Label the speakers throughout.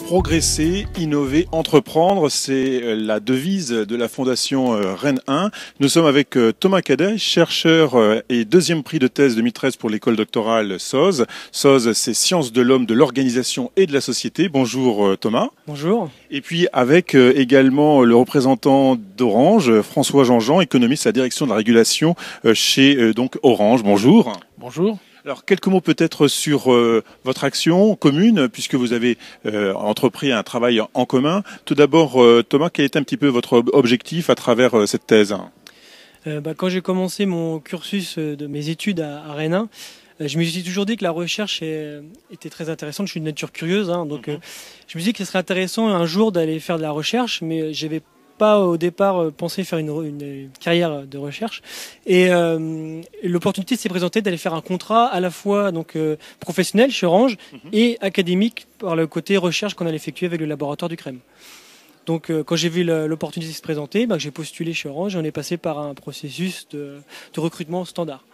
Speaker 1: Progresser, innover, entreprendre, c'est la devise de la Fondation Rennes 1. Nous sommes avec Thomas Cadet, chercheur et deuxième prix de thèse 2013 pour l'école doctorale SOS. SOS, c'est Sciences de l'homme, de l'organisation et de la société. Bonjour Thomas.
Speaker 2: Bonjour.
Speaker 1: Et puis avec également le représentant d'Orange, François Jean-Jean, économiste à la direction de la régulation chez donc Orange. Bonjour.
Speaker 3: Bonjour.
Speaker 1: Alors, quelques mots peut-être sur votre action commune, puisque vous avez entrepris un travail en commun. Tout d'abord, Thomas, quel est un petit peu votre objectif à travers cette thèse ?
Speaker 2: Quand j'ai commencé mon cursus de mes études à Rennes 1, je me suis toujours dit que la recherche était très intéressante. Je suis de nature curieuse, donc je me suis dit que ce serait intéressant un jour d'aller faire de la recherche, mais j'avais pas au départ pensé faire une carrière de recherche, et l'opportunité s'est présentée d'aller faire un contrat à la fois professionnel chez Orange et académique par le côté recherche qu'on allait effectuer avec le laboratoire du CREM. Donc quand j'ai vu l'opportunité se présenter, j'ai postulé chez Orange et on est passé par un processus de recrutement standard.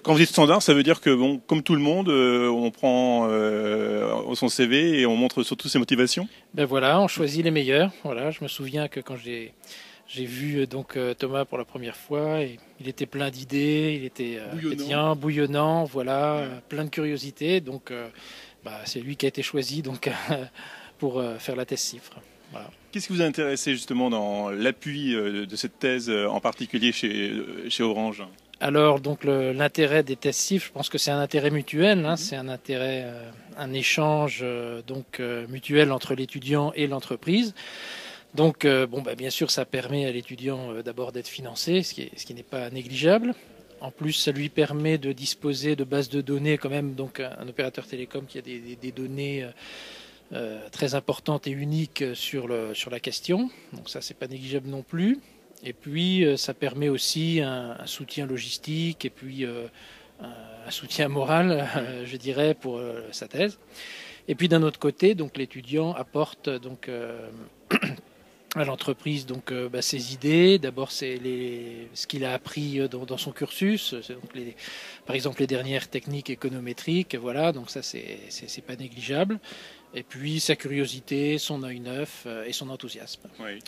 Speaker 1: Quand vous dites standard, ça veut dire que, bon, comme tout le monde, on prend son CV et on montre surtout ses motivations ?
Speaker 3: Ben voilà, on choisit les meilleurs. Voilà, je me souviens que quand j'ai vu Thomas pour la première fois, il était plein d'idées, il était pétillant, bouillonnant, voilà, plein de curiosité. Donc c'est lui qui a été choisi pour faire la thèse CIFRE. Voilà.
Speaker 1: Qu'est-ce qui vous a intéressé justement dans l'appui de cette thèse, en particulier chez Orange ?
Speaker 3: Alors, l'intérêt des thèses CIFRE, je pense que c'est un intérêt mutuel, c'est un intérêt, un échange mutuel entre l'étudiant et l'entreprise. Donc, bien sûr, ça permet à l'étudiant d'abord d'être financé, ce qui n'est pas négligeable. En plus, ça lui permet de disposer de bases de données, quand même, donc un opérateur télécom qui a des données très importantes et uniques sur la question. Donc ça, c'est pas négligeable non plus. Et puis, ça permet aussi un soutien logistique et puis un soutien moral, je dirais, pour sa thèse. Et puis, d'un autre côté, l'étudiant apporte à l'entreprise ses idées. D'abord, c'est ce qu'il a appris dans son cursus. C'est par exemple, les dernières techniques économétriques. Voilà, donc ça, c'est pas négligeable. Et puis sa curiosité, son œil neuf et son enthousiasme.
Speaker 1: Oui.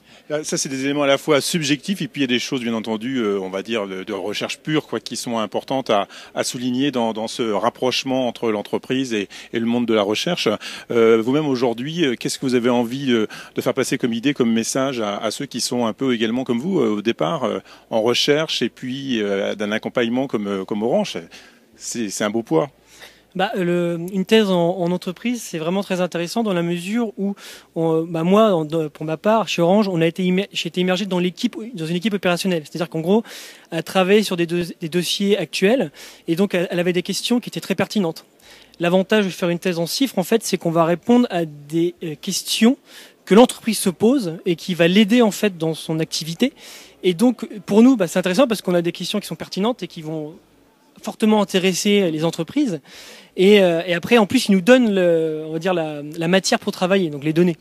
Speaker 1: Ça, c'est des éléments à la fois subjectifs et puis il y a des choses, bien entendu, on va dire, de recherche pure, qui sont importantes à souligner dans ce rapprochement entre l'entreprise et le monde de la recherche. Vous-même, aujourd'hui, qu'est-ce que vous avez envie de faire passer comme idée, comme message à ceux qui sont un peu également comme vous, au départ, en recherche et puis d'un accompagnement comme Orange ? C'est un beau poids.
Speaker 2: Une thèse en entreprise, c'est vraiment très intéressant dans la mesure où, moi, pour ma part, chez Orange, j'ai été immergé dans une équipe opérationnelle. C'est-à-dire qu'en gros, elle travaillait sur des dossiers actuels et donc elle avait des questions qui étaient très pertinentes. L'avantage de faire une thèse en CIFRE, en fait, c'est qu'on va répondre à des questions que l'entreprise se pose et qui va l'aider en fait dans son activité. Et donc, pour nous, c'est intéressant parce qu'on a des questions qui sont pertinentes et qui vont fortement intéresser les entreprises. Et après, en plus, ils nous donnent on va dire la matière pour travailler, donc les données.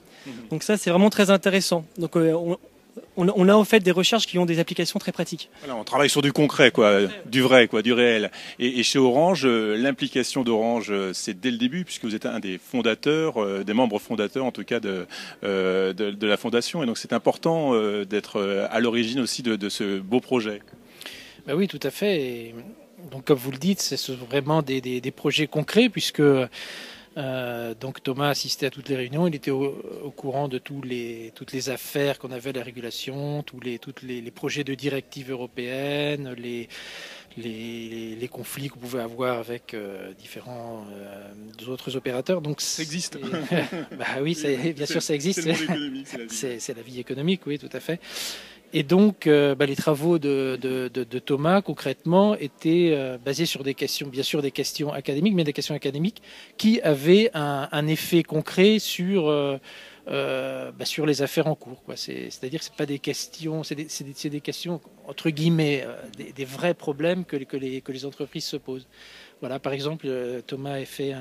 Speaker 2: Donc ça, c'est vraiment très intéressant. Donc on a en fait des recherches qui ont des applications très pratiques.
Speaker 1: Voilà, on travaille sur du concret, du vrai, du réel. Et chez Orange, l'implication d'Orange, c'est dès le début, puisque vous êtes un des fondateurs, des membres fondateurs en tout cas de la fondation. Et donc c'est important d'être à l'origine aussi de ce beau projet.
Speaker 3: Ben oui, tout à fait. Et donc, comme vous le dites, c'est vraiment des projets concrets, puisque Thomas assistait à toutes les réunions, il était au courant de toutes les affaires qu'on avait à la régulation, tous les projets de directives européennes, les conflits qu'on pouvait avoir avec différents autres opérateurs. Donc
Speaker 1: ça existe.
Speaker 3: Oui, bien sûr, ça existe. C'est la vie économique, oui, tout à fait. Et donc, les travaux de Thomas, concrètement, étaient basés sur des questions, bien sûr des questions académiques, mais des questions académiques qui avaient un effet concret sur les affaires en cours. C'est-à-dire que c'est pas des questions, c'est des questions entre guillemets, des vrais problèmes que les entreprises se posent. Voilà, par exemple, Thomas a fait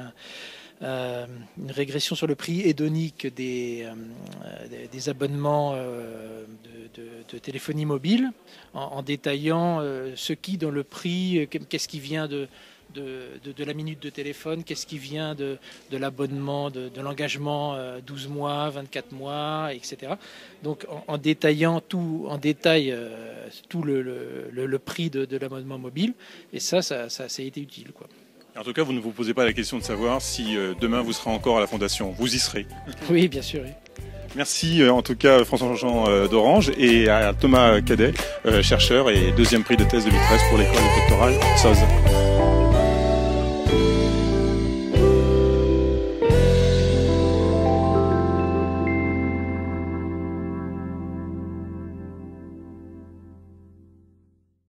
Speaker 3: une régression sur le prix hédonique des abonnements de téléphonie mobile, en détaillant ce qui dans le prix, qu'est-ce qui vient de de la minute de téléphone, qu'est-ce qui vient de l'abonnement, de l'engagement 12 mois, 24 mois, etc. Donc en détaillant tout en détail tout le prix de l'abonnement mobile, et ça a été utile, quoi.
Speaker 1: En tout cas, vous ne vous posez pas la question de savoir si demain vous serez encore à la Fondation. Vous y serez.
Speaker 3: Oui, bien sûr. Oui.
Speaker 1: Merci en tout cas François-Jean d'Orange et à Thomas Cadet, chercheur et deuxième prix de thèse 2013 pour l'école doctorale SOZ.